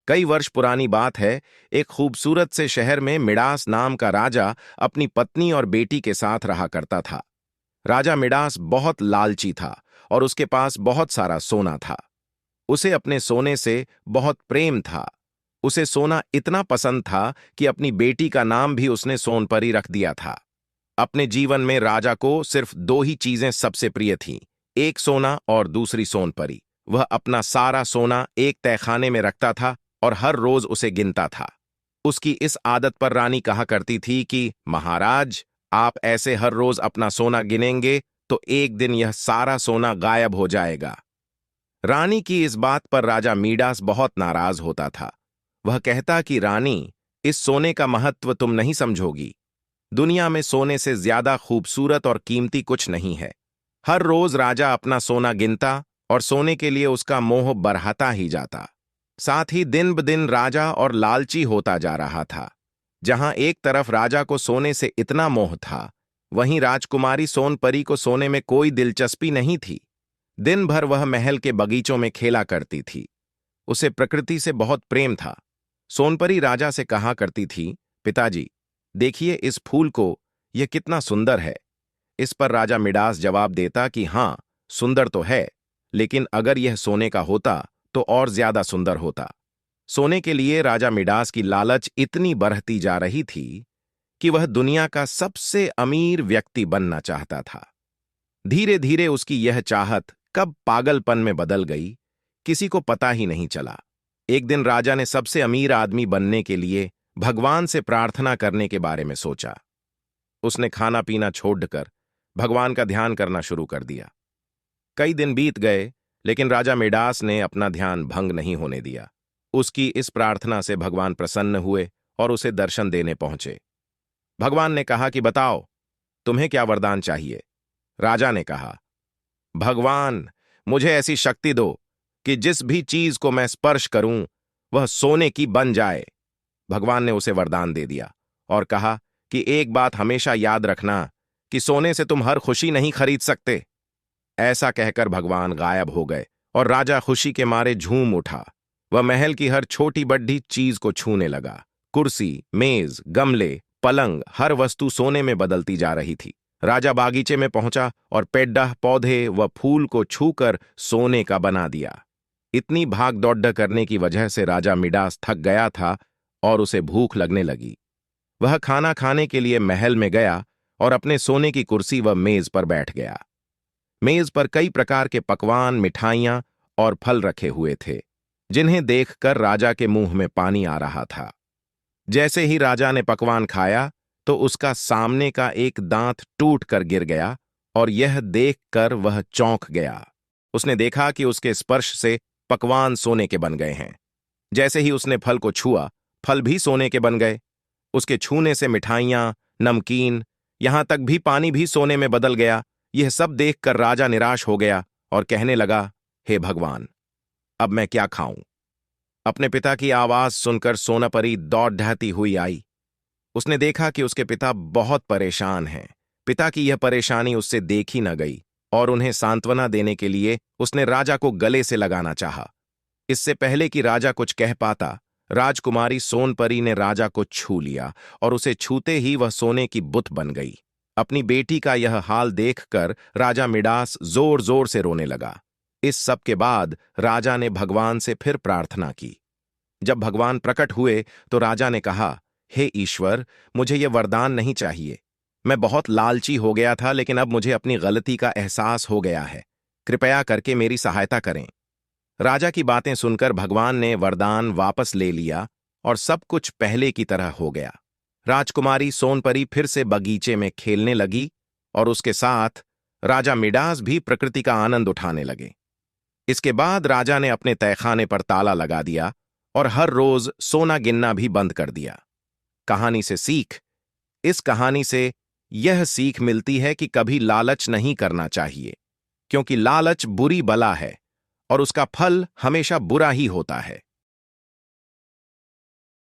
कई वर्ष पुरानी बात है। एक खूबसूरत से शहर में मिडास नाम का राजा अपनी पत्नी और बेटी के साथ रहा करता था। राजा मिडास बहुत लालची था और उसके पास बहुत सारा सोना था। उसे अपने सोने से बहुत प्रेम था। उसे सोना इतना पसंद था कि अपनी बेटी का नाम भी उसने सोनपरी रख दिया था। अपने जीवन में राजा को सिर्फ दो ही चीजें सबसे प्रिय थीं, एक सोना और दूसरी सोनपरी। वह अपना सारा सोना एक तहखाने में रखता था और हर रोज उसे गिनता था। उसकी इस आदत पर रानी कहा करती थी कि महाराज, आप ऐसे हर रोज अपना सोना गिनेंगे तो एक दिन यह सारा सोना गायब हो जाएगा। रानी की इस बात पर राजा मीडास बहुत नाराज होता था। वह कहता कि रानी, इस सोने का महत्व तुम नहीं समझोगी। दुनिया में सोने से ज्यादा खूबसूरत और कीमती कुछ नहीं है। हर रोज राजा अपना सोना गिनता और सोने के लिए उसका मोह बढ़ता ही जाता। साथ ही दिन ब दिन राजा और लालची होता जा रहा था। जहां एक तरफ राजा को सोने से इतना मोह था, वहीं राजकुमारी सोनपरी को सोने में कोई दिलचस्पी नहीं थी। दिन भर वह महल के बगीचों में खेला करती थी। उसे प्रकृति से बहुत प्रेम था। सोनपरी राजा से कहा करती थी, पिताजी, देखिए इस फूल को, यह कितना सुंदर है। इस पर राजा मिडास जवाब देता कि हां, सुंदर तो है, लेकिन अगर यह सोने का होता तो और ज्यादा सुंदर होता। सोने के लिए राजा मिडास की लालच इतनी बढ़ती जा रही थी कि वह दुनिया का सबसे अमीर व्यक्ति बनना चाहता था। धीरे धीरे उसकी यह चाहत कब पागलपन में बदल गई, किसी को पता ही नहीं चला। एक दिन राजा ने सबसे अमीर आदमी बनने के लिए भगवान से प्रार्थना करने के बारे में सोचा। उसने खाना पीना छोड़कर भगवान का ध्यान करना शुरू कर दिया। कई दिन बीत गए, लेकिन राजा मिडास ने अपना ध्यान भंग नहीं होने दिया। उसकी इस प्रार्थना से भगवान प्रसन्न हुए और उसे दर्शन देने पहुंचे। भगवान ने कहा कि बताओ, तुम्हें क्या वरदान चाहिए। राजा ने कहा, भगवान, मुझे ऐसी शक्ति दो कि जिस भी चीज को मैं स्पर्श करूं वह सोने की बन जाए। भगवान ने उसे वरदान दे दिया और कहा कि एक बात हमेशा याद रखना कि सोने से तुम हर खुशी नहीं खरीद सकते। ऐसा कहकर भगवान गायब हो गए और राजा खुशी के मारे झूम उठा। वह महल की हर छोटी बड़ी चीज को छूने लगा। कुर्सी, मेज, गमले, पलंग, हर वस्तु सोने में बदलती जा रही थी। राजा बागीचे में पहुंचा और पेड्डा, पौधे व फूल को छूकर सोने का बना दिया। इतनी भाग दौड़ करने की वजह से राजा मिडास थक गया था और उसे भूख लगने लगी। वह खाना खाने के लिए महल में गया और अपने सोने की कुर्सी व मेज पर बैठ गया। मेज पर कई प्रकार के पकवान, मिठाइयां और फल रखे हुए थे, जिन्हें देखकर राजा के मुंह में पानी आ रहा था। जैसे ही राजा ने पकवान खाया तो उसका सामने का एक दांत टूट कर गिर गया और यह देखकर वह चौंक गया। उसने देखा कि उसके स्पर्श से पकवान सोने के बन गए हैं। जैसे ही उसने फल को छुआ, फल भी सोने के बन गए। उसके छूने से मिठाइयां, नमकीन, यहां तक भी पानी भी सोने में बदल गया। यह सब देखकर राजा निराश हो गया और कहने लगा, हे भगवान, अब मैं क्या खाऊं। अपने पिता की आवाज सुनकर सोनपरी दौड़ ढहती हुई आई। उसने देखा कि उसके पिता बहुत परेशान हैं। पिता की यह परेशानी उससे देखी न गई और उन्हें सांत्वना देने के लिए उसने राजा को गले से लगाना चाहा। इससे पहले कि राजा कुछ कह पाता, राजकुमारी सोनपरी ने राजा को छू लिया और उसे छूते ही वह सोने की बुत बन गई। अपनी बेटी का यह हाल देखकर राजा मिडास जोर जोर से रोने लगा। इस सब के बाद राजा ने भगवान से फिर प्रार्थना की। जब भगवान प्रकट हुए तो राजा ने कहा, हे ईश्वर, मुझे यह वरदान नहीं चाहिए। मैं बहुत लालची हो गया था, लेकिन अब मुझे अपनी गलती का एहसास हो गया है। कृपया करके मेरी सहायता करें। राजा की बातें सुनकर भगवान ने वरदान वापस ले लिया और सब कुछ पहले की तरह हो गया। राजकुमारी सोनपरी फिर से बगीचे में खेलने लगी और उसके साथ राजा मिडास भी प्रकृति का आनंद उठाने लगे। इसके बाद राजा ने अपने तहखाने पर ताला लगा दिया और हर रोज सोना गिनना भी बंद कर दिया। कहानी से सीख। इस कहानी से यह सीख मिलती है कि कभी लालच नहीं करना चाहिए, क्योंकि लालच बुरी बला है और उसका फल हमेशा बुरा ही होता है।